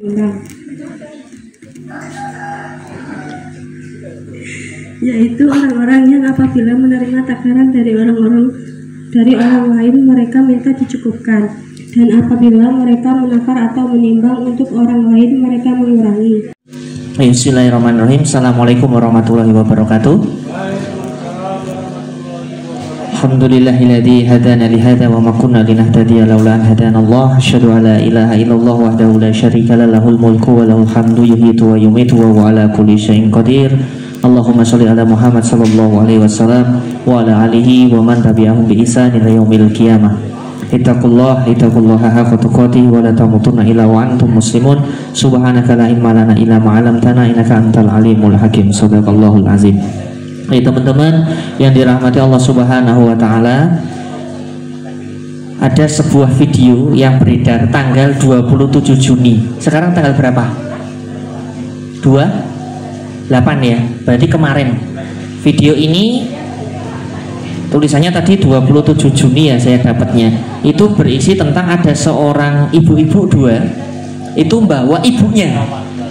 yaitu orang-orang yang apabila menerima takaran dari orang lain mereka minta dicukupkan, dan apabila mereka menakar atau menimbang untuk orang lain mereka mengurangi. Bismillahirrahmanirrahim. Assalamualaikum warahmatullahi wabarakatuh. Alhamdulillahilladzi hadana lihada wa ma kunna linahtadiya laula an hadanallah. Asyhadu an la ilaha illallah wahdahu la syarika lah, lahul mulku wa lahul hamdu yuhyitu wa yumiitu wa huwa ala kulli syai'in qadir. Allahumma shalli ala Muhammad sallallahu alaihi wasallam wa ala alihi wa man tabi'ahum bi ihsan ila yaumil qiyamah. Ittaqullaha haqqa tuqatih wa la tamutunna illa wa antum muslimun. Subhanaka la ilma lana illa ma 'allamtana innaka antal alimul hakim. Shadaqallahul azim. Teman-teman yang dirahmati Allah Subhanahu wa taala, ada sebuah video yang beredar tanggal 27 Juni. Sekarang tanggal berapa? 8 ya. Berarti kemarin. Video ini tulisannya tadi 27 Juni ya saya dapatnya. Itu berisi tentang ada seorang ibu-ibu dua, itu membawa ibunya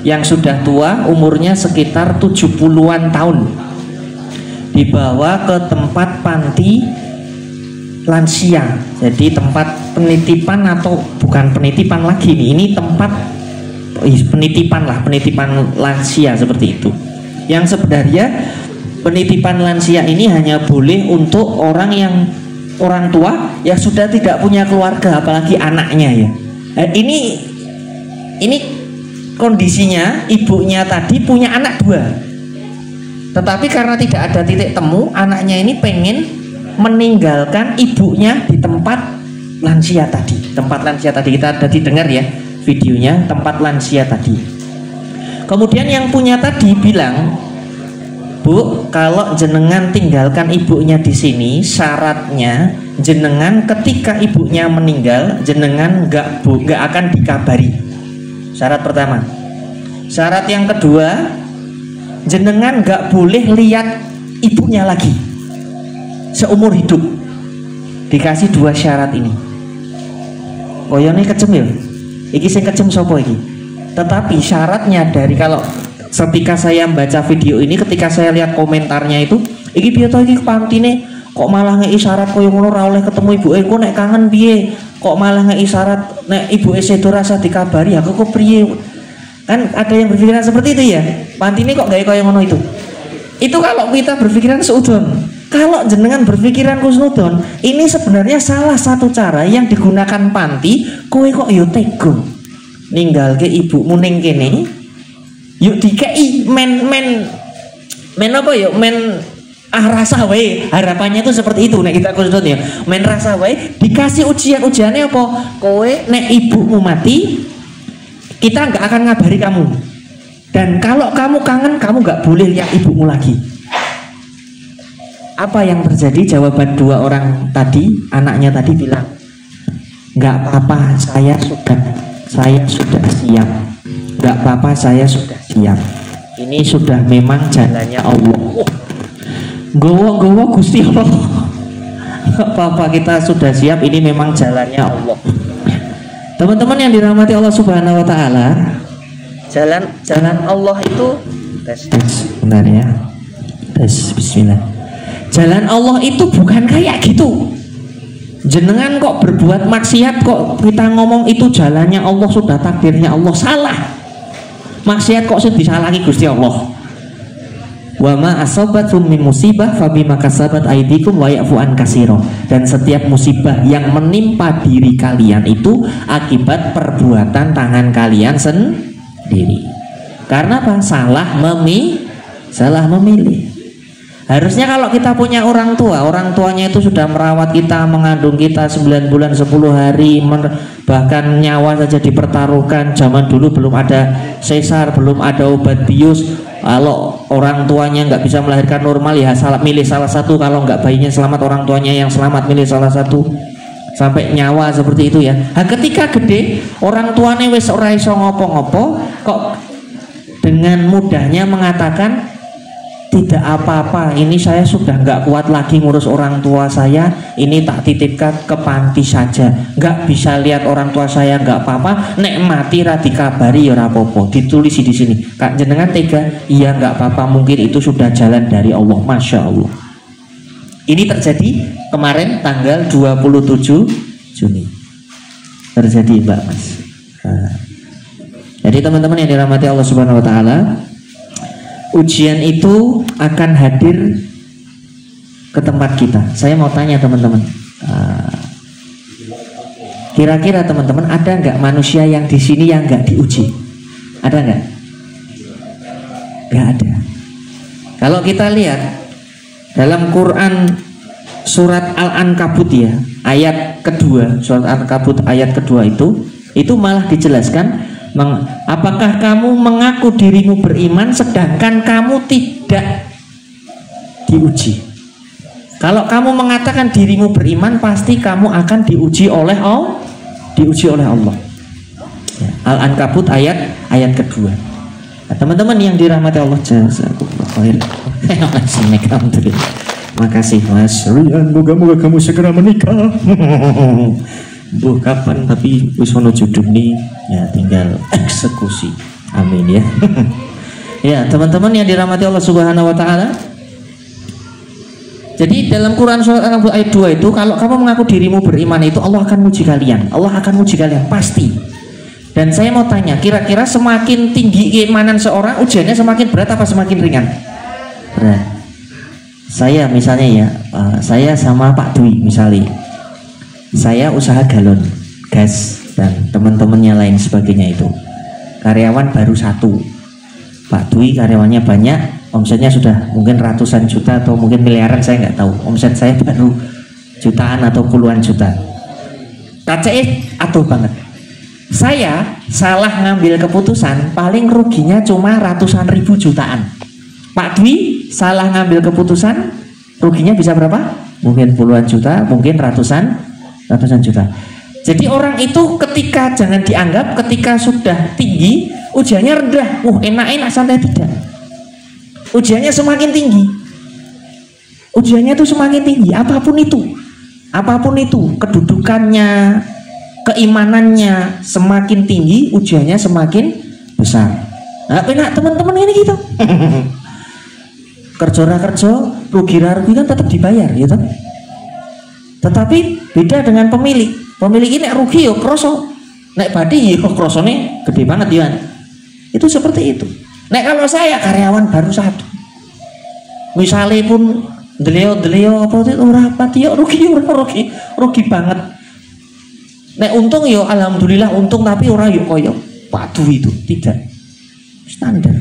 yang sudah tua, umurnya sekitar 70-an tahun, dibawa ke tempat panti lansia. Jadi tempat penitipan, atau bukan penitipan lagi nih, ini tempat penitipan lah, penitipan lansia seperti itu. Yang sebenarnya penitipan lansia ini hanya boleh untuk orang tua yang sudah tidak punya keluarga, apalagi anaknya ya. Ini kondisinya ibunya tadi punya anak 2, tetapi karena tidak ada titik temu, anaknya ini pengen meninggalkan ibunya di tempat lansia tadi. Tempat lansia tadi kita tadi dengar ya videonya, tempat lansia tadi. Kemudian yang punya tadi bilang, "Bu, kalau jenengan tinggalkan ibunya di sini, syaratnya jenengan ketika ibunya meninggal, jenengan nggak akan dikabari." Syarat pertama. Syarat yang kedua, jenengan nggak boleh lihat ibunya lagi seumur hidup. Dikasih 2 syarat ini. Koyone kejem ya? Iki sing kejem sopo iki? Tetapi syaratnya dari, kalau ketika saya membaca video ini, ketika saya lihat komentarnya itu, iki piye to iki pantine kok malah ngei syarat koyo ngono, ra oleh ketemu ibuke, engko nek kangen piye? Kok malah ngei syarat nek ibuke sedo rasa dikabari, aku kok priye? Kan ada yang berpikiran seperti itu ya. Pantine kok gawe koyo ngono itu. Itu kalau kita berpikiran seudon. Kalau jenengan berpikiran kusnudon, ini sebenarnya salah satu cara yang digunakan panti. Kowe kok yo tego ninggalke ibumu ning kene, yuk dikei men apa ya, rasa wae. Harapannya itu seperti itu nek kita kusnudon ya. Men rasa wae, dikasih ujiannya apa? Kowe nek ibumu mati, kita nggak akan ngabari kamu, dan kalau kamu kangen, kamu nggak boleh lihat ibumu lagi. Apa yang terjadi? Jawaban 2 orang tadi, anaknya tadi bilang, nggak apa-apa, saya sudah siap. Nggak apa-apa, saya sudah siap. Ini sudah memang jalannya Allah. Gowo Gusti Allah. Nggak apa-apa, kita sudah siap. Ini memang jalannya Allah. Teman-teman yang dirahmati Allah Subhanahu wa taala, jalan Allah itu benar ya. Bismillah. Jalan Allah itu bukan kayak gitu. Jenengan kok berbuat maksiat kok kita ngomong itu jalannya Allah, sudah takdirnya Allah. Salah. Maksiat kok sing disalahi Gusti Allah. Wa ma asabatum min musibah fabima kasabat aydikum wa ya'fu an katsira. Dan setiap musibah yang menimpa diri kalian itu akibat perbuatan tangan kalian sendiri. Karena apa? Salah memilih. Harusnya kalau kita punya orang tuanya itu sudah merawat kita, mengandung kita 9 bulan 10 hari, bahkan nyawa saja dipertaruhkan. Zaman dulu belum ada sesar, belum ada obat bius. Kalau orang tuanya nggak bisa melahirkan normal, ya milih salah satu. Kalau nggak bayinya selamat, orang tuanya yang selamat, milih salah satu. Sampai nyawa seperti itu ya. Nah, ketika gede, orang tuanya wis ora iso ngopo-ngopo, kok dengan mudahnya mengatakan, tidak apa-apa, ini saya sudah nggak kuat lagi ngurus orang tua saya, ini tak titipkan ke panti saja, nggak bisa lihat orang tua saya, nggak apa-apa, nek mati ra dikabari ya ora apa-apa, ditulis di sini. Kak jenengan tega? Iya nggak apa-apa, mungkin itu sudah jalan dari Allah. Masya Allah. Ini terjadi kemarin tanggal 27 Juni terjadi, Mbak Mas. Jadi teman-teman yang dirahmati Allah Subhanahu Wa Taala, ujian itu akan hadir ke tempat kita. Saya mau tanya teman-teman, kira-kira teman-teman ada nggak manusia yang di sini yang nggak diuji? Ada nggak? Nggak ada. Kalau kita lihat dalam Quran surat Al-Ankabut ya, ayat kedua, surat Al-Ankabut ayat kedua itu malah dijelaskan, apakah kamu mengaku dirimu beriman sedangkan kamu tidak diuji? Kalau kamu mengatakan dirimu beriman, pasti kamu akan diuji oleh Allah. Ya, Al-Ankabut ayat kedua. Nah, teman-teman yang dirahmati Allah, makasih Mas Rian, moga-moga kamu segera menikah. Bu kapan, tapi wis ono jodoh nih ya, tinggal eksekusi. Amin ya. Ya teman-teman yang dirahmati Allah Subhanahu Wa Taala, jadi dalam Quran surat Al-Ankabut ayat 2 itu, kalau kamu mengaku dirimu beriman itu Allah akan uji kalian. Allah akan uji kalian pasti. Dan saya mau tanya, kira-kira semakin tinggi keimanan seorang, ujiannya semakin berat apa semakin ringan? Berat. Saya misalnya ya, saya sama Pak Dwi misalnya, saya usaha galon gas dan teman-temannya lain sebagainya, itu karyawan baru 1. Pak Dwi karyawannya banyak, omsetnya sudah mungkin ratusan juta atau mungkin miliaran, saya nggak tahu. Omset saya baru jutaan atau puluhan juta. KCE aduh banget. Saya salah ngambil keputusan, paling ruginya cuma ratusan ribu jutaan. Pak Dwi salah ngambil keputusan, ruginya bisa berapa? Mungkin puluhan juta, mungkin ratusan juta. Jadi orang itu ketika, jangan dianggap ketika sudah tinggi ujiannya rendah, enak-enak santai, tidak. Ujiannya semakin tinggi. Ujiannya itu semakin tinggi, apapun itu, kedudukannya, keimanannya semakin tinggi, ujiannya semakin besar. Nah, enak teman-teman ini gitu. Kerja rugi kan tetap dibayar, gitu. Tetapi beda dengan pemilik. Pemilik ini rugi yo kroso, nek badi yo krosone gede banget ya. Itu seperti itu. Nek kalau saya karyawan baru 1, misalnya pun deleo apa itu ora pati yo rugi banget. Nek untung yo alhamdulillah untung, tapi ora yo koyo padu itu, tidak standar.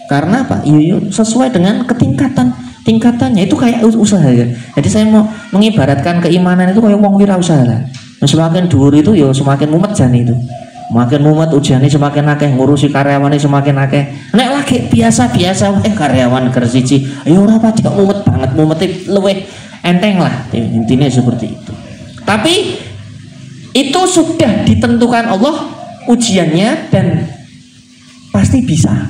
Karena apa? Yo sesuai dengan tingkatannya, itu kayak usaha ya. Jadi saya mau mengibaratkan keimanan itu kayak wong wirausaha lah. Semakin dhuwur itu ya semakin mumet jane itu. Makin mumet ujiannya semakin akeh, ngurusi karyawannya semakin akeh. Nek lagi biasa-biasa karyawan kersiji, ayo ora pati kok mumet banget, mumete luwih enteng lah. Intinya seperti itu. Tapi itu sudah ditentukan Allah ujiannya dan pasti bisa.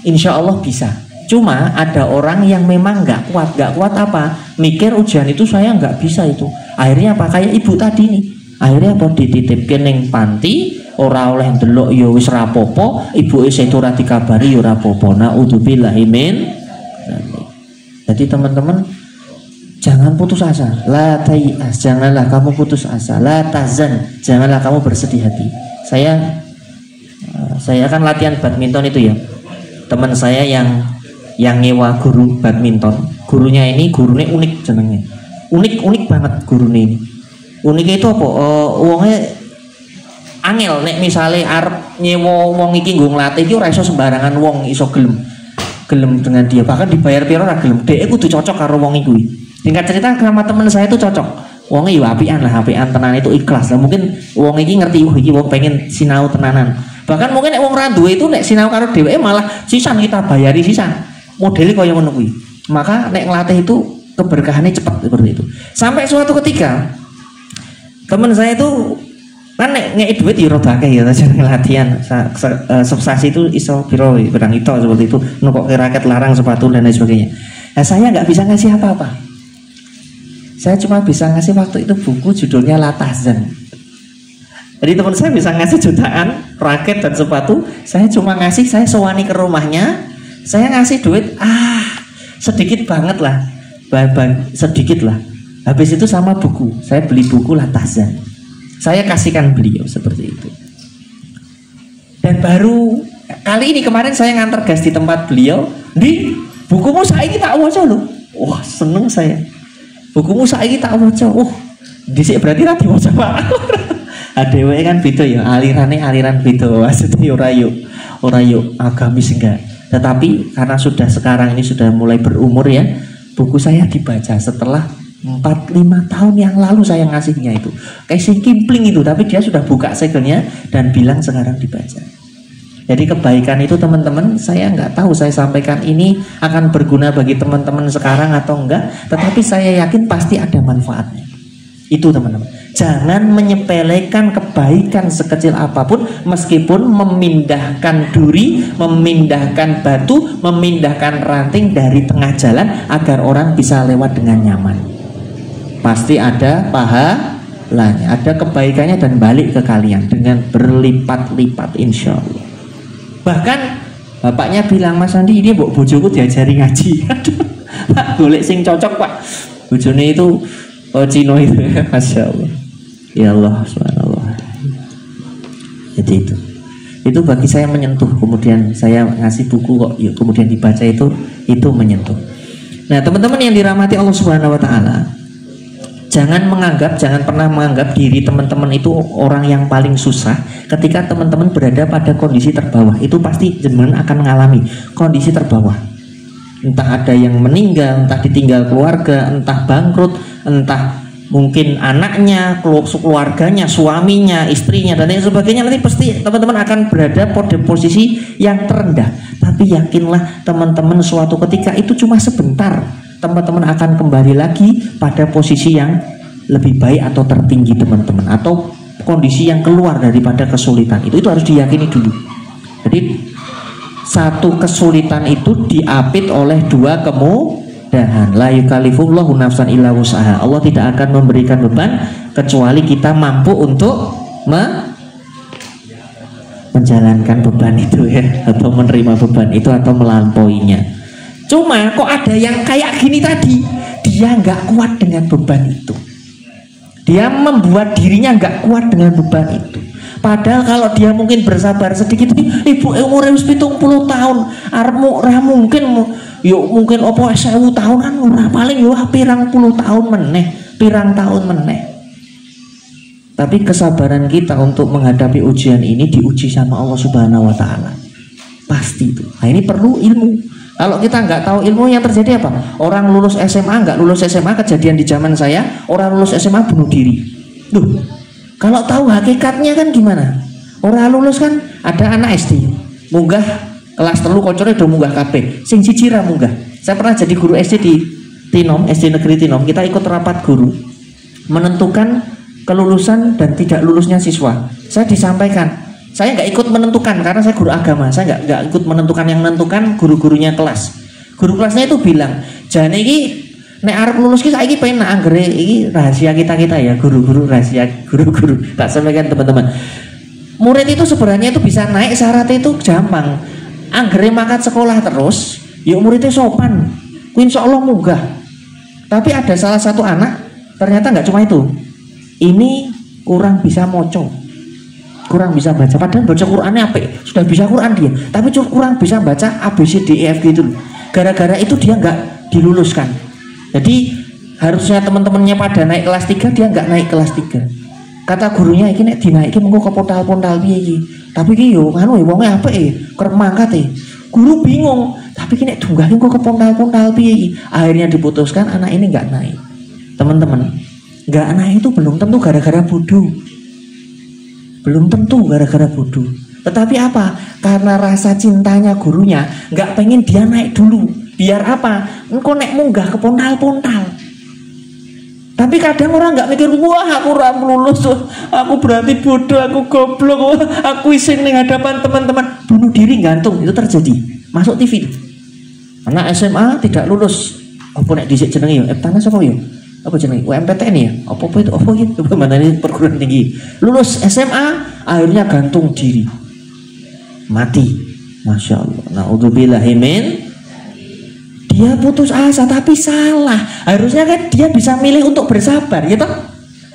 Insya Allah bisa. Cuma ada orang yang memang nggak kuat apa? Mikir ujian itu saya nggak bisa itu. Akhirnya apa? Kayak ibu tadi nih. Akhirnya apa? Dititipke ning panti, ora oleh ndelok ya wis rapopo, ibuke setu ora dikabari ya rapopo. Naudzubillahi min. Jadi teman-teman jangan putus asa. La tai'as, janganlah kamu putus asa. La tahzan, janganlah kamu bersedih hati. Saya kan latihan badminton itu ya. Teman saya yang nyewa guru badminton, gurunya unik jenenge, unik banget gurunya ini. Uniknya itu apa? Wongnya angel, nek misalnya arep nyewa wong iki nggo nglatih iki ora iso sembarangan wong iso gelem dengan dia, bahkan dibayar piro ora gelem. Dhek kudu cocok karo wong iku. Tingkat cerita sama teman saya itu cocok. Wongnya ya apian tenan, itu ikhlas. Lah mungkin wong iki ngerti iki wong pengen sinau tenanan. Bahkan mungkin nek wong ra duwe itu nek sinau karo dheweke malah sisan kita bayari sisan. Modelnya kaya ngono kuwi. Maka nek nglatih itu keberkahannya cepat seperti itu. Sampai suatu ketika teman saya itu Kan nek duit ya roda akeh ya jeneng latihan. Substansi itu iso piro berang itu seperti itu, nukok raket, larang, sepatu dan lain sebagainya. Nah, saya nggak bisa ngasih apa-apa. Saya cuma bisa ngasih waktu itu buku judulnya Latazan. Jadi teman saya bisa ngasih jutaan raket dan sepatu, saya cuma ngasih, saya sewani ke rumahnya, saya ngasih duit sedikit banget lah, sedikit lah. Habis itu sama buku, saya beli buku Latazan, saya kasihkan beliau seperti itu. Dan baru kali ini kemarin saya ngantar gas di tempat beliau, di bukumu saiki tak waca loh. Wah, seneng saya. Bukumu saiki tak waca. Dhisik berarti ra diwaca Pak. Adewe kan beda ya, aliran beda. Maksudnya ora yuk agamis enggak. Tetapi karena sudah sekarang ini sudah mulai berumur ya, buku saya dibaca setelah 4-5 tahun yang lalu saya ngasihnya itu. Kayak sing kimpling itu, tapi dia sudah buka segelnya dan bilang sekarang dibaca. Jadi kebaikan itu teman-teman, saya nggak tahu saya sampaikan ini akan berguna bagi teman-teman sekarang atau enggak, tetapi saya yakin pasti ada manfaatnya. Itu teman-teman, jangan menyepelekan kebaikan sekecil apapun, meskipun memindahkan duri, memindahkan batu, memindahkan ranting dari tengah jalan agar orang bisa lewat dengan nyaman. Pasti ada pahalanya, ada kebaikannya dan balik ke kalian dengan berlipat-lipat insya Allah. Bahkan bapaknya bilang, Mas Andi ini bojoku diajari ngaji. Pak golek sing cocok Pak, bojone itu Cino itu, Masya Allah. Ya Allah, subhanallah. Jadi itu bagi saya menyentuh. Kemudian saya ngasih buku kok, yuk kemudian dibaca itu menyentuh. Nah teman-teman yang dirahmati Allah Subhanahu Wa Taala, jangan pernah menganggap diri teman-teman itu orang yang paling susah. Ketika teman-teman berada pada kondisi terbawah, itu pasti teman akan mengalami kondisi terbawah. Entah ada yang meninggal, entah ditinggal keluarga, entah bangkrut, entah mungkin anaknya, keluarganya, suaminya, istrinya dan lain sebagainya. Nanti pasti teman-teman akan berada pada posisi yang terendah. Tapi yakinlah teman-teman, suatu ketika itu cuma sebentar, teman-teman akan kembali lagi pada posisi yang lebih baik atau tertinggi teman-teman, atau kondisi yang keluar daripada kesulitan itu harus diyakini dulu. Jadi satu kesulitan itu diapit oleh dua kemudahan. La yukallifullahu nafsan illa wus'aha. Allah tidak akan memberikan beban kecuali kita mampu untuk menjalankan beban itu ya, atau menerima beban itu atau melampauinya. Cuma kok ada yang kayak gini tadi, dia nggak kuat dengan beban itu. Dia membuat dirinya nggak kuat dengan beban itu. Padahal kalau dia mungkin bersabar sedikit, ibu umur 70 tahun, armu ora mungkin yuk mungkin opo 1000 tahun kan ora, paling yo pirang puluh tahun meneh, pirang tahun meneh. Tapi kesabaran kita untuk menghadapi ujian ini diuji sama Allah Subhanahu Wa Taala. Pasti itu. Nah ini perlu ilmu. Kalau kita nggak tahu ilmu, yang terjadi apa? Orang lulus SMA, nggak lulus SMA, kejadian di zaman saya, orang lulus SMA bunuh diri. Duh, kalau tahu hakikatnya kan gimana? Orang lulus kan ada anak SD, munggah kelas 3 kocore udah munggah KB, sing siji ra munggah. Saya pernah jadi guru SD di Tinom, SD Negeri Tinom. Kita ikut rapat guru menentukan kelulusan dan tidak lulusnya siswa. Saya disampaikan, saya nggak ikut menentukan karena saya guru agama. Saya nggak ikut menentukan, yang menentukan guru-gurunya kelas. Guru kelasnya itu bilang, jane iki nek arep lulus ki saiki pengen nak anggere iki rahasia kita ya, guru-guru rahasia guru-guru. Tak sampaikan teman-teman. Murid itu sebenarnya itu bisa naik, syaratnya itu gampang. Anggere mangkat sekolah terus, yuk muridnya sopan, insya Allah munggah. Tapi ada salah satu anak ternyata nggak cuma itu, ini kurang bisa moco, kurang bisa baca. Padahal baca Qurannya apa? Sudah bisa Quran dia, tapi kurang bisa baca ABCDEF gitu. Gara-gara itu dia nggak diluluskan. Jadi harusnya teman-temannya pada naik kelas 3, dia nggak naik kelas 3. Kata gurunya, iki nek dinaiki mengko ke portal-portal piye iki. Tapi ki yo anu wonge apike, kerep mangkat e. Guru bingung, tapi ki nek dunggah kok ke portal-portal piye iki. Akhirnya diputuskan anak ini nggak naik. Teman-teman, nggak naik itu belum tentu gara-gara bodoh. Belum tentu gara-gara bodoh. Tetapi apa? Karena rasa cintanya gurunya, nggak pengen dia naik dulu. Biar apa? Engko nek munggah ke portal-portal. Tapi kadang orang nggak mikir, wah aku ora lulus, aku berarti bodoh, aku goblok, wah, aku iseng ning hadapan teman-teman, bunuh diri gantung. Itu terjadi. Masuk TV. Anak SMA tidak lulus. Apa nek dhisik jenenge ya? Eptanas apa ya? Apa jenenge? UMPTN ya? Apa itu? Apa itu? Mana ini perguruan tinggi. Lulus SMA akhirnya gantung diri. Mati. Masya Allah. Naudzubillahi min. Dia putus asa tapi salah. Harusnya kan dia bisa milih untuk bersabar, ya toh?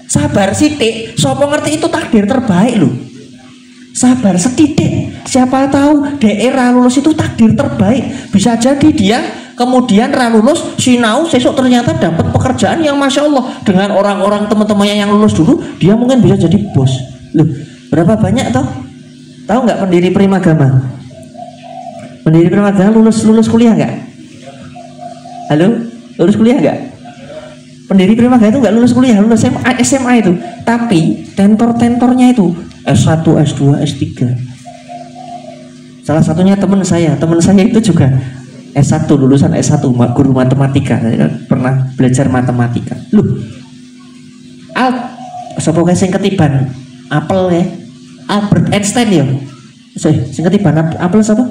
Sabar sithik, sapa ngerti itu takdir terbaik loh. Sabar setitik. Siapa tahu daerah lulus itu takdir terbaik. Bisa jadi dia kemudian lulus sinau sesuk ternyata dapat pekerjaan yang Masya Allah dengan orang-orang teman-temannya yang lulus dulu, dia mungkin bisa jadi bos. Loh, berapa banyak toh? Tahu nggak pendiri Primagama? Pendiri Primagama lulus kuliah nggak? Halo, lulus kuliah nggak? Pendiri Primagama itu nggak lulus kuliah, lulus SMA itu. Tapi tentornya itu S1, S2, S3. Salah satunya teman saya itu juga S1, lulusan S1, guru matematika. Saya kan pernah belajar matematika. Loh, sapa kae sing ketiban apel ya? Albert Einstein ya. Sing ketiban apel sapa?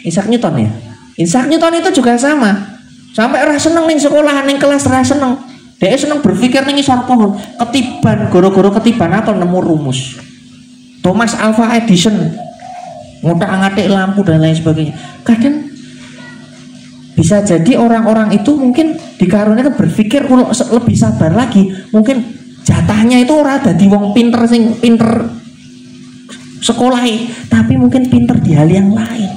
Isaac Newton ya. Isaac Newton itu juga sama. Sampai ora seneng ning sekolah, ning kelas ora seneng. Dia seneng berpikir ning isor pohon. Ketiban, goro-goro ketiban apel nemu rumus. Thomas Alva Edison ngotak-ngatik lampu dan lain sebagainya. Kadang bisa jadi orang-orang itu mungkin dikaruniakan berpikir lebih sabar lagi. Mungkin jatahnya itu ora dadi wong pinter sing pinter sekolahe, tapi mungkin pinter di hal yang lain.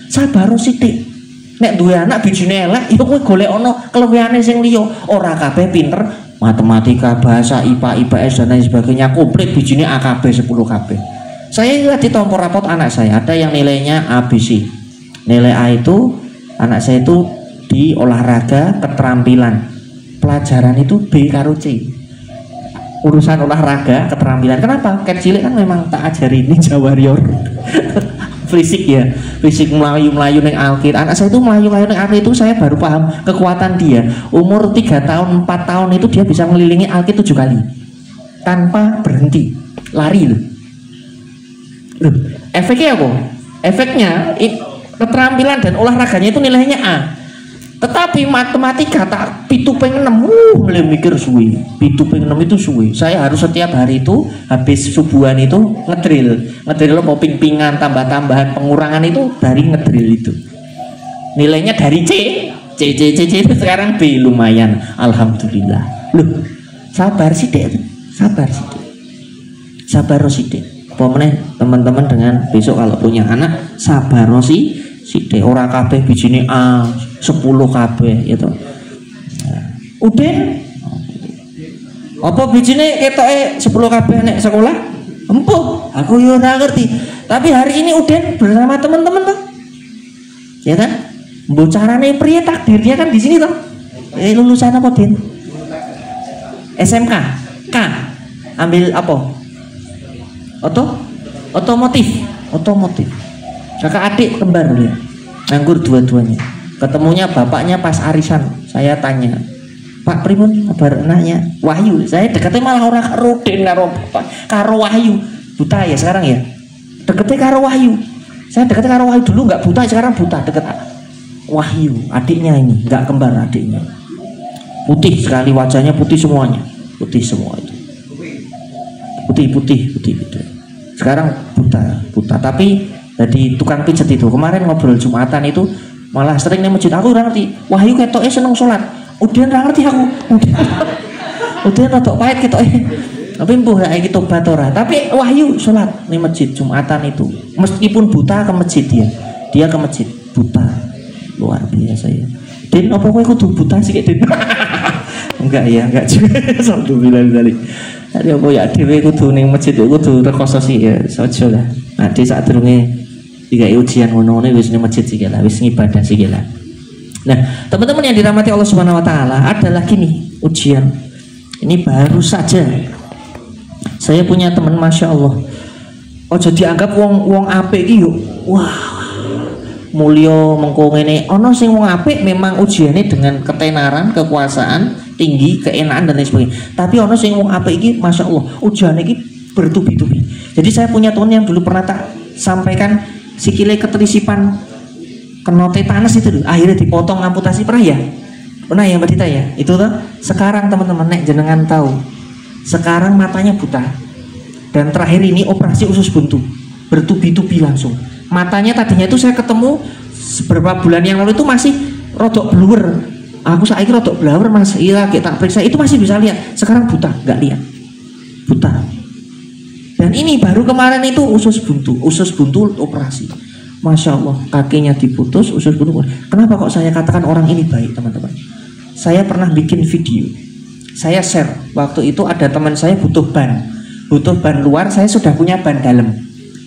Sabar sithik. Nek duwe anak bijine elek, ya kowe golek ana kelewihane sing liya. Ora kabeh pinter matematika, bahasa, IPA, IPS dan lain sebagainya. Komplit bijine A kabeh 10 kabeh. Saya lihat di tompo rapot anak saya, ada yang nilainya ABC. Nilai A itu anak saya itu di olahraga keterampilan. Pelajaran itu B karo C. Urusan olahraga keterampilan. Kenapa? Kan cilik kan memang tak ajari Ninja Warrior. Fisik ya, fisik melayu neng alkit. Anak saya itu melayu neng alkit itu saya baru paham kekuatan dia. Umur 3 tahun 4 tahun itu dia bisa mengelilingi alkit 7 kali tanpa berhenti, lari loh. Efeknya apa? Efeknya keterampilan dan olahraganya itu nilainya A. Tetapi matematika tak pitu pengen 6, mulai mikir suwi. Pitu pengen 6 itu suwi. Saya harus setiap hari itu habis subuhan itu ngedrill mau ping-pingan, tambah-tambahan, pengurangan itu dari ngedrill itu. Nilainya dari C itu sekarang B, lumayan. Alhamdulillah. Loh, sabar sithik. Sabar sithik. Pemene teman-teman dengan besok kalau punya anak sabar sithik. Ora kabeh bijine A 10 kabeh gitu. Uden apa bijine ketoke 10 kabeh nek sekolah? Empuh, aku yo ora ngerti. Tapi hari ini Uden bersama teman-teman toh. Ya kan? Mbok carane priye takdirnya kan di sini toh. Lulusan apa, Den? SMK. K. Ambil apa? Otomotif. Kakak adik kembar dia. Nganggur dua-duanya. Ketemunya bapaknya pas arisan. Saya tanya, Pak pripun kabar anaknya? Wahyu. Saya deketnya malah orang Ruden karo Wahyu. Buta ya sekarang ya. Deketnya karo Wahyu. Saya deketnya karo Wahyu dulu nggak buta, sekarang buta. Deket Wahyu, adiknya ini nggak kembar adiknya. Putih sekali wajahnya, putih semuanya, putih semua itu. Putih gitu. Sekarang buta. Tapi jadi tukang pijet itu. Kemarin ngobrol Jumatan itu malah sering nih masjid. Aku udah ngerti. Wahyu ketoknya seneng sholat. Udah ngerti aku. Udah rodok pahit ketoknya. Tapi mbuh kayak gitu batora. Tapi Wahyu sholat nih masjid Jumatan itu. Meskipun buta ke masjid dia ke masjid buta. Luar biasa ya. Den apa kowe kudu buta sih Den? Enggak juga. Alhamdulillah sekali. Ada apa ya dhewe kudu ning masjid kudu rekoso sih ya. Sojo lah. Nah, di saat durunge digawe ujian ngono-ngono wis ning masjid sih lah, wis ngibadah sih lah. Nah, teman-teman yang dirahmati Allah Subhanahu wa taala, ada lagi nih ujian. Ini baru saja. Saya punya teman Masya Allah. Ojo dianggap wong apik iki yo. Wah. Mulya mengko ngene. Ana sing wong apik memang ujiannya dengan ketenaran, kekuasaan, tinggi, keenaan dan lain sebagainya. Tapi ono sing wong apik iki Masya Allah, ujane iki bertubi-tubi. Jadi saya punya teman yang dulu pernah tak sampaikan sikile keterisipan kena tetanus itu, akhirnya dipotong amputasi, pernah ya? Pernah ya Mbak Dita ya? Itu tuh sekarang teman-teman nek jenengan tahu. Sekarang matanya buta. Dan terakhir ini operasi usus buntu. Bertubi-tubi langsung. Matanya tadinya itu saya ketemu beberapa bulan yang lalu itu masih rodok blur. Aku saiki rodok blur Mas. Iya, kita periksa itu masih bisa lihat. Sekarang buta, nggak lihat. Buta. Dan ini baru kemarin itu usus buntu operasi. Masya Allah, kakinya diputus, usus buntu. Kenapa kok saya katakan orang ini baik, teman-teman? Saya pernah bikin video, saya share. Waktu itu ada teman saya butuh ban luar. Saya sudah punya ban dalam.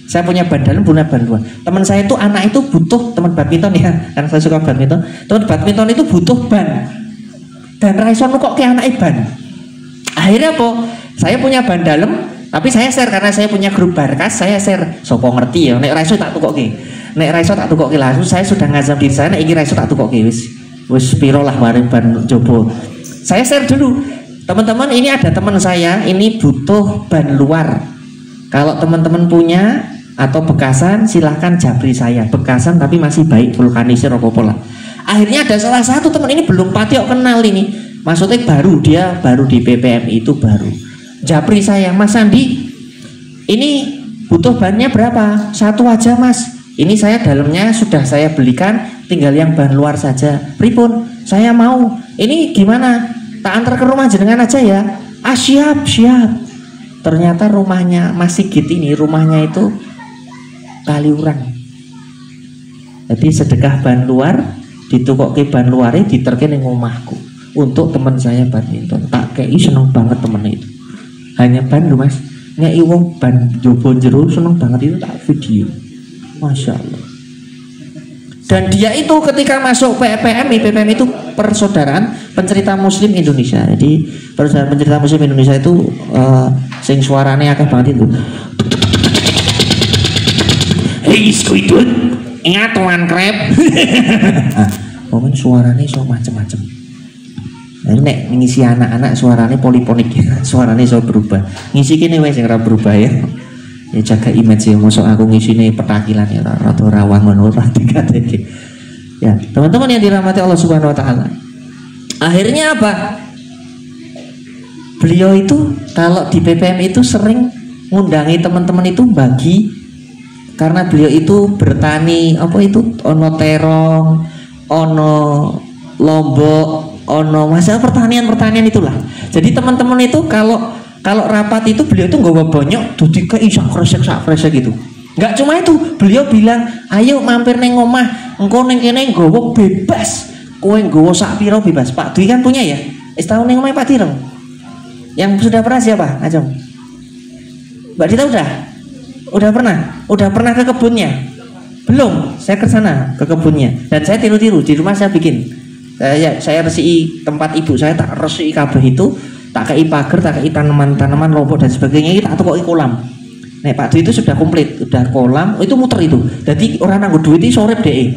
Saya punya ban dalam, punya ban luar. Teman saya itu anak itu butuh, teman badminton ya, karena saya suka badminton. Teman badminton itu butuh ban. Dan Raison kok kayak anak ban. Akhirnya apa? Saya punya ban dalam, tapi saya share karena saya punya grup Barkas. Saya share. Sopo ngerti ya? Nek Raison tak tukoke. Nek Raison tak tukoke langsung. Saya sudah ngazam diri saya. Nek iki Raison tak tukoke wis piro lah mari ban coba. Saya share dulu. Teman-teman, ini ada teman saya ini butuh ban luar. Kalau teman-teman punya atau bekasan silahkan japri saya. Bekasan tapi masih baik, vulkanisir apa-apa lah. Akhirnya ada salah satu teman ini belum pati kok kenal ini. Maksudnya dia baru di PPMI itu baru. Japri saya, Mas Andi, ini butuh bannya berapa? Satu aja Mas. Ini saya dalamnya sudah saya belikan, tinggal yang ban luar saja. Pripun? Saya mau. Ini gimana? Tak antar ke rumah jenengan aja ya. Ah siap. Ternyata rumahnya Mas Sigit ini, rumahnya itu Kaliurang. Jadi sedekah ban luar, ditukoke ban luarnya diterke ning omahku untuk teman saya badminton. Tak kei seneng banget temen itu. Hanya ban lho Mas. Ngeki wong ban jobo jero seneng banget itu, tak video. Masya Allah. Dan dia itu ketika masuk PPMI itu Persaudaraan Pencerita Muslim Indonesia. Jadi Persaudaraan Pencerita Muslim Indonesia itu sing suaranya akeh banget itu. Hei skuidut, ingat tuan krep. Momen suaranya so macem-macem. Nah, nek ngisi anak-anak suaranya poliponik, suaranya so berubah. Ngisi kini wes yang berubah ya. Ya jaga image ya, masuk aku ngisine petakilan ya atau rawang ngono dikate. Ya, teman-teman yang dirahmati Allah Subhanahu wa taala. Akhirnya apa? Beliau itu kalau di PPM itu sering ngundangi teman-teman itu bagi, karena beliau itu bertani apa itu ono terong, ono lombok, ono masalah pertanian itulah. Jadi teman-teman itu kalau rapat itu beliau itu nggak banyak, dadi kayak sak kresek gitu. Nggak cuma itu, beliau bilang, ayo mampir neng omah, engkau neng kene nggowo bebas, kowe nggowo sak piro bebas. Pak Dwi kan punya ya, setahun neng omah Pak Tireng. Yang sudah pernah siapa? Ajeng. Mbak Dita udah pernah ke kebunnya? Belum, saya ke sana ke kebunnya dan saya tiru-tiru di rumah saya bikin. Saya resiki tempat ibu saya, tak resiki kabeh itu. Tak kei pagar, tak kei tanaman-tanaman lombok dan sebagainya, itu tak tukoki kolam. Nek Pak Dwi itu sudah komplit, udah kolam, itu muter itu. Jadi orang nanggo duit itu sorep deh.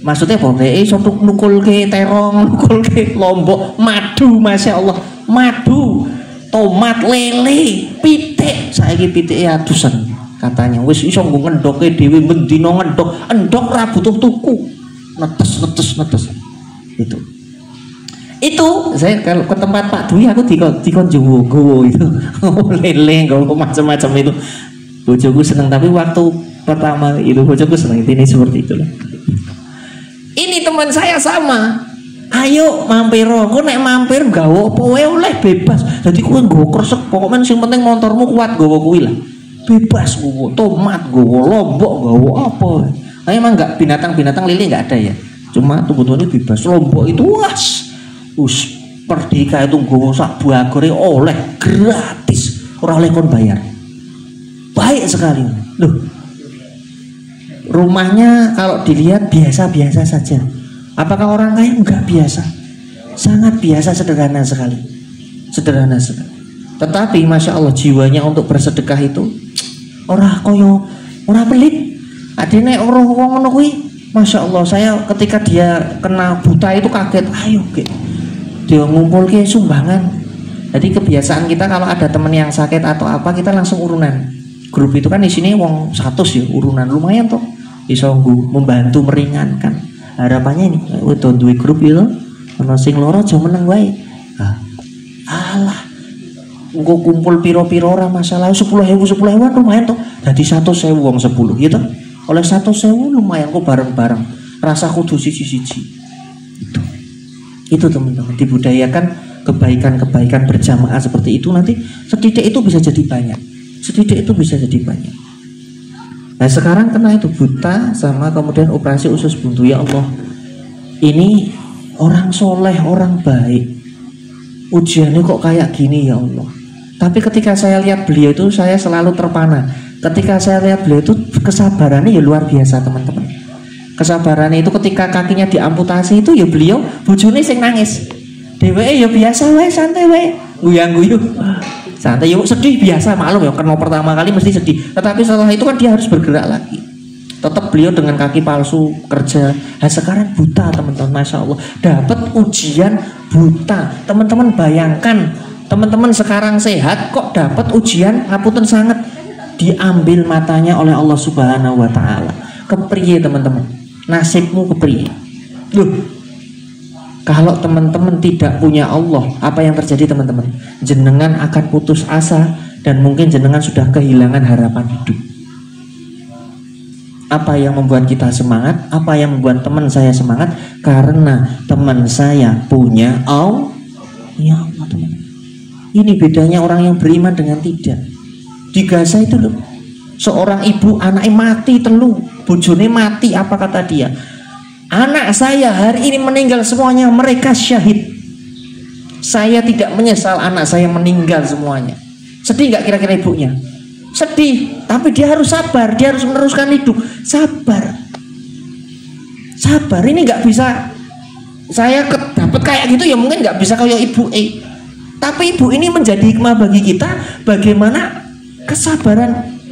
Maksudnya apa? Deh sono nukul ke terong, nukul ke lombok, madu, Masya Allah, madu, tomat, lele, pitik. Saiki pitike atusan katanya. Wis iso nggo ngendoke dhewe bendina endok ra butuh tuku. Netes. Itu saya kalau ke tempat Pak Dwi aku dikon jowo itu lele nggowo macam-macam itu. Bojoku seneng, tapi waktu pertama itu bojoku seneng ini seperti itulah. Ini teman saya sama. Ayo mampir, kok nek mampir nggawa apa wae oleh bebas. Jadi kowe nggawa kresek, pokoknya sing penting motormu kuat nggawa kuwi lah. Bebas nggawa tomat, nggawa lombok, nggawa apa. Nah, emang enggak binatang lele enggak ada ya. Cuma tumbuh-tumbuhnya bebas. Lombok itu Perdika itu nggawa sak bagore oleh gratis, ora oleh kon bayar. Baik sekali. Loh. Rumahnya kalau dilihat biasa-biasa saja. Apakah orang kaya? Enggak biasa. Sangat biasa, sederhana sekali. Tetapi Masya Allah jiwanya untuk bersedekah itu ora pelit. Adene ora wong ngono kuwi. Masya Allah, saya ketika dia kena buta itu kaget. Ayo dia ngumpul ke sumbangan. Jadi kebiasaan kita kalau ada teman yang sakit atau apa, kita langsung urunan. Grup itu kan di sini wong 100 ya, urunan lumayan tuh. Iso membantu meringankan. Harapannya ini, udah duwe grup itu, ono sing loro aja meneng wae. Alah, engko kumpul piro-piro ora masalah, 10.000 lumayan tuh. Dadi 100.000 wong 10 gitu. Oleh 100.000 lumayan kok bareng-bareng. Rasa kudu siji-siji. Itu teman-teman, dibudayakan kebaikan-kebaikan berjamaah seperti itu, nanti setitik itu bisa jadi banyak. Setitik itu bisa jadi banyak. Nah sekarang kena itu buta sama kemudian operasi usus buntu. Ya Allah, ini orang soleh, orang baik, ujiannya kok kayak gini ya Allah. Tapi ketika saya lihat beliau itu, saya selalu terpana. Ketika saya lihat beliau itu, kesabarannya ya luar biasa teman-teman. Kesabarannya itu ketika kakinya diamputasi itu ya beliau bojone sing nangis. Dheweke ya biasa wae, santai wae, guyang-guyu. Santai yuk, sedih biasa, maklum ya, karena pertama kali mesti sedih. Tetapi setelah itu kan dia harus bergerak lagi. Tetap beliau dengan kaki palsu kerja. Nah sekarang buta teman-teman, masya Allah. Dapat ujian buta. Teman-teman bayangkan, teman-teman sekarang sehat kok dapat ujian ngapunten sangat, diambil matanya oleh Allah Subhanahu Wa Taala. Kepriye teman-teman? Nasibmu kepriye? Loh, kalau teman-teman tidak punya Allah, apa yang terjadi teman-teman? Jenengan akan putus asa dan mungkin jenengan sudah kehilangan harapan hidup. Apa yang membuat kita semangat? Apa yang membuat teman saya semangat? Karena teman saya punya Allah. Ya Allah teman. Ini bedanya orang yang beriman dengan tidak. Di Gaza itu loh, seorang ibu anaknya mati telu, bojone mati, apa kata dia? Anak saya hari ini meninggal semuanya, mereka syahid. Saya tidak menyesal anak saya meninggal semuanya. Sedih nggak kira-kira ibunya? Sedih, tapi dia harus sabar, dia harus meneruskan hidup. Sabar, sabar. Ini nggak bisa saya dapat kayak gitu ya, mungkin nggak bisa kayak ibu Tapi ibu ini menjadi hikmah bagi kita, bagaimana kesabaran.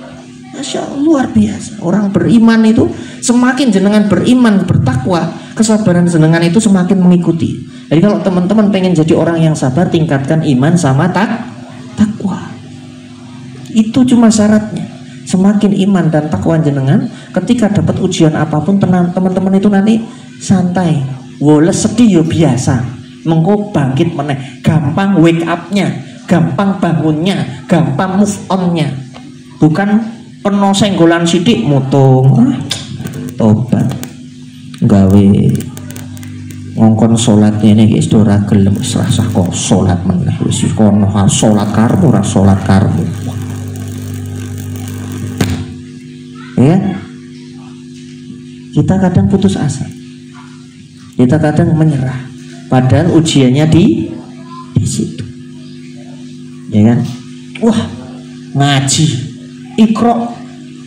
Masya Allah, luar biasa. Orang beriman itu semakin jenengan beriman, bertakwa, kesabaran jenengan itu semakin mengikuti. Jadi kalau teman-teman pengen jadi orang yang sabar, tingkatkan iman sama takwa. Itu cuma syaratnya. Semakin iman dan takwa jenengan, ketika dapat ujian apapun, tenang teman-teman itu nanti santai. Woles sedih ya biasa. Mengko bangkit meneh, gampang wake up-nya, gampang bangunnya, gampang move on-nya. Bukan peno senggolan sidik mutung tobat gawe ngongkon salat ngene iki ora gelem wis rasah kok salat meneh wis kono salat karepmu ora salat karepmu ya. Kita kadang putus asa, kita kadang menyerah, padahal ujiannya di situ ya kan. Wah ngaji Iqra,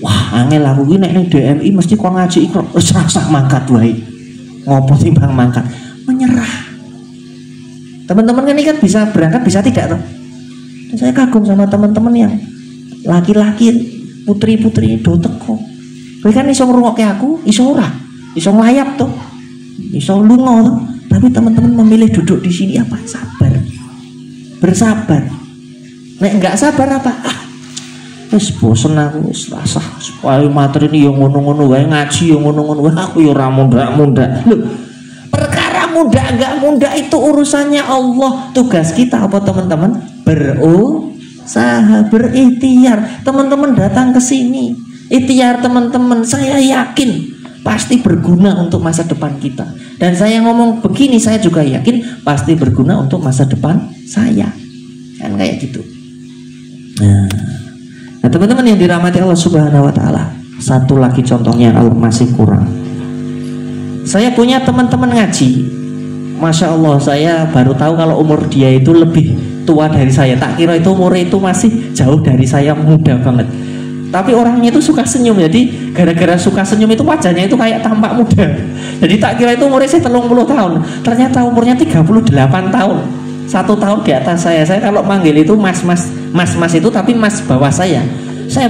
wah angel aku ini nek ning DMI mesti kok ngaji Iqra, wis rasah mangkat wae. Ngopo timbang mangkat? Menyerah. Teman-teman ini kan bisa berangkat bisa tidak toh? Saya kagum sama teman-teman yang laki-laki, putri-putri do teko. Kowe kan iso ngrungokke aku, iso ora? Iso nglayap toh. Iso lunga toh. Tapi teman-teman memilih duduk di sini apa? Sabar. Bersabar. Nek enggak sabar apa? Wis bosen aku, wis rasah supaya materi ini yang ngono-ngono wae, ngaji yang ngono-ngono wae, aku ya ora munda-munda. Loh, perkara munda enggak munda itu urusannya Allah. Tugas kita apa teman-teman? Berusaha, berikhtiar. Teman-teman datang ke sini, ikhtiar teman-teman, saya yakin pasti berguna untuk masa depan kita. Dan saya ngomong begini, saya juga yakin pasti berguna untuk masa depan saya. Kan kayak gitu. Nah teman-teman yang dirahmati Allah Subhanahu Wa Taala, satu lagi contohnya kalau masih kurang. Saya punya teman-teman ngaji, masya Allah, saya baru tahu kalau umur dia itu lebih tua dari saya. Tak kira itu umurnya itu masih jauh dari saya, muda banget. Tapi orangnya itu suka senyum, jadi gara-gara suka senyum itu wajahnya itu kayak tampak muda. Jadi tak kira itu umurnya saya 30 tahun, ternyata umurnya 38 tahun. 1 tahun di atas saya. Saya kalau manggil itu mas itu, tapi mas bawah saya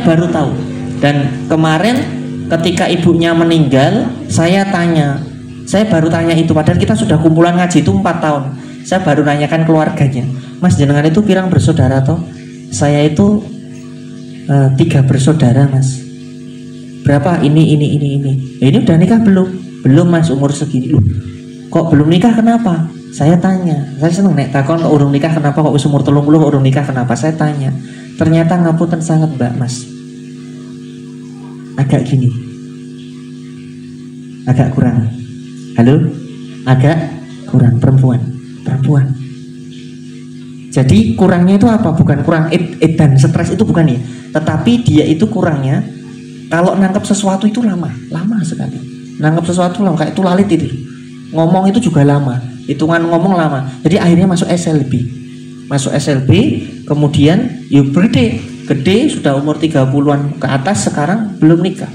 baru tahu. Dan kemarin ketika ibunya meninggal, saya baru tanya itu, padahal kita sudah kumpulan ngaji itu 4 tahun. saya baru nanyakan keluarganya, Mas jenengan itu pirang bersaudara toh? Saya itu 3 bersaudara Mas. Berapa? Ini. Ya, ini udah nikah belum? Belum Mas, umur segini. Loh, kok belum nikah kenapa? Saya tanya. Saya seneng nek takon kok urung nikah kenapa, kok umur 30 urung nikah kenapa? Saya tanya. Ternyata ngapunten sangat Mbak Mas. Agak gini. Agak kurang. Halo? Agak kurang perempuan. Jadi kurangnya itu apa? Bukan kurang edan stres itu bukan ya. Tetapi dia itu kurangnya kalau nangkep sesuatu itu lama sekali. Nangkep sesuatu lama, kayak itu lalit itu. Ngomong itu juga lama, hitungan ngomong lama. Jadi akhirnya masuk SLB, kemudian yuk gede sudah umur 30-an ke atas, sekarang belum nikah.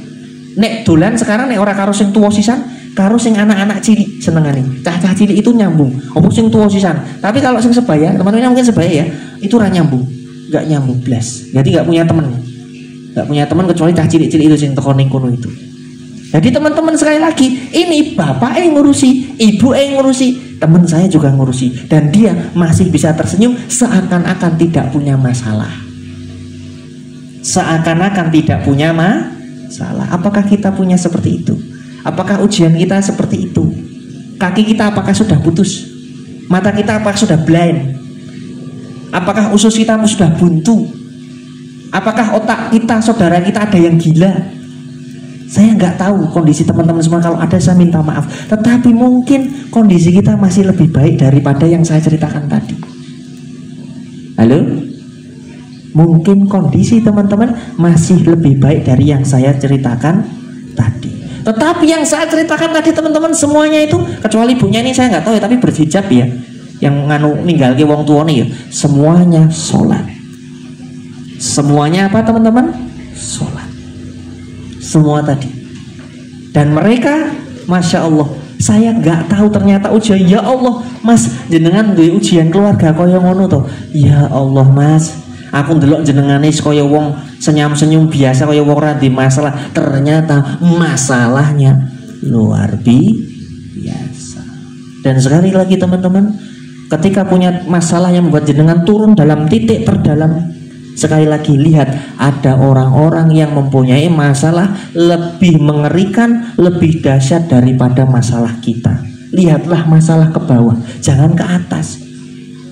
Nek dolan sekarang nek ora karo sing tuwa sisan, karo sing anak-anak cilik senengane. Cah-cah cilik itu nyambung. Opo sing tuwa sisan. Tapi kalau sing sebaya, teman-temannya mungkin sebaya ya, itu ora nyambung. Enggak nyambung blas. Jadi enggak punya teman. Enggak punya teman kecuali cah cilik-cilik itu sing teko ning kono itu. Jadi teman-teman sekali lagi, ini bapak yang ngurusi, ibu yang ngurusi, teman saya juga ngurusi, dan dia masih bisa tersenyum seakan-akan tidak punya masalah. Seakan-akan tidak punya masalah. Apakah kita punya seperti itu? Apakah ujian kita seperti itu? Kaki kita apakah sudah putus? Mata kita apakah sudah blind? Apakah usus kita sudah buntu? Apakah otak kita, saudara kita ada yang gila? Saya nggak tahu kondisi teman-teman semua, kalau ada saya minta maaf. Tetapi mungkin kondisi kita masih lebih baik daripada yang saya ceritakan tadi. Halo? Mungkin kondisi teman-teman masih lebih baik dari yang saya ceritakan tadi. Tetapi yang saya ceritakan tadi teman-teman semuanya itu, kecuali ibunya ini saya nggak tahu ya, tapi berhijab ya, yang nganu ninggal ke wong tua nih ya, semuanya sholat. Semuanya apa teman-teman? Sholat. Semua tadi. Dan mereka, masya Allah, saya nggak tahu ternyata ujian. Ya Allah Mas, jenengan duwe ujian keluarga kaya ngono to. Ya Allah Mas, aku ndelok jenengane kaya wong senyum-senyum biasa, kaya wong ora di masalah. Ternyata masalahnya luar biasa. Dan sekali lagi teman-teman, ketika punya masalah yang membuat jenengan turun dalam titik terdalam, sekali lagi lihat, ada orang-orang yang mempunyai masalah lebih mengerikan, lebih dahsyat daripada masalah kita. Lihatlah masalah ke bawah, jangan ke atas.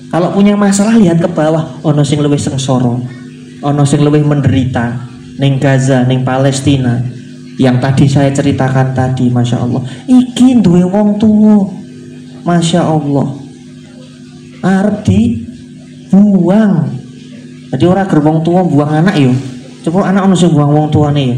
Kalau punya masalah lihat ke bawah, ono sing luwih sengsara, ono sing luwih menderita, ning Gaza, ning Palestina. Yang tadi saya ceritakan tadi, masya Allah. Iki duwe wong tuwa, masya Allah, arep dibuang. Jadi orang gerbong tua buang anak yo. Coba anak ono sing buang wong tuane ya.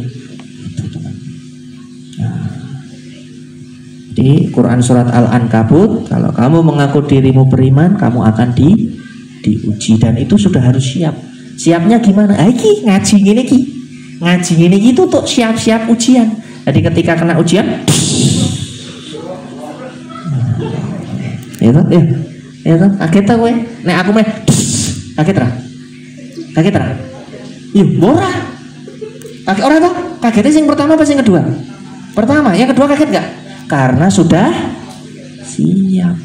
Di Quran surat Al-Ankabut, kalau kamu mengaku dirimu beriman, kamu akan diuji, dan itu sudah harus siap. Siapnya gimana? Iki ngaji gini ki. Ngaji gini itu tuh siap-siap ujian. Jadi ketika kena ujian, ya kan? Kaget kowe. Nek aku meh kaget ra? Kaget ra? Yuk, ora. Kaget ora toh? Kagetnya yang pertama apa yang kedua? Pertama, yang kedua kaget gak? Karena sudah siap.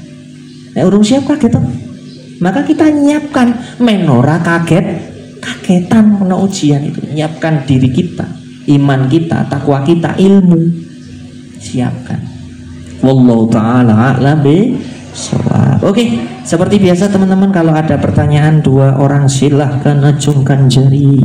Nek urung siap kaget toh? Maka kita nyiapkan menora kagetan kena ujian itu. Nyiapkan diri kita, iman kita, takwa kita, ilmu. Siapkan. Wallahu ta'ala a'lam bishawab. Oke, seperti biasa teman-teman, kalau ada pertanyaan 2 orang silahkan acungkan jari.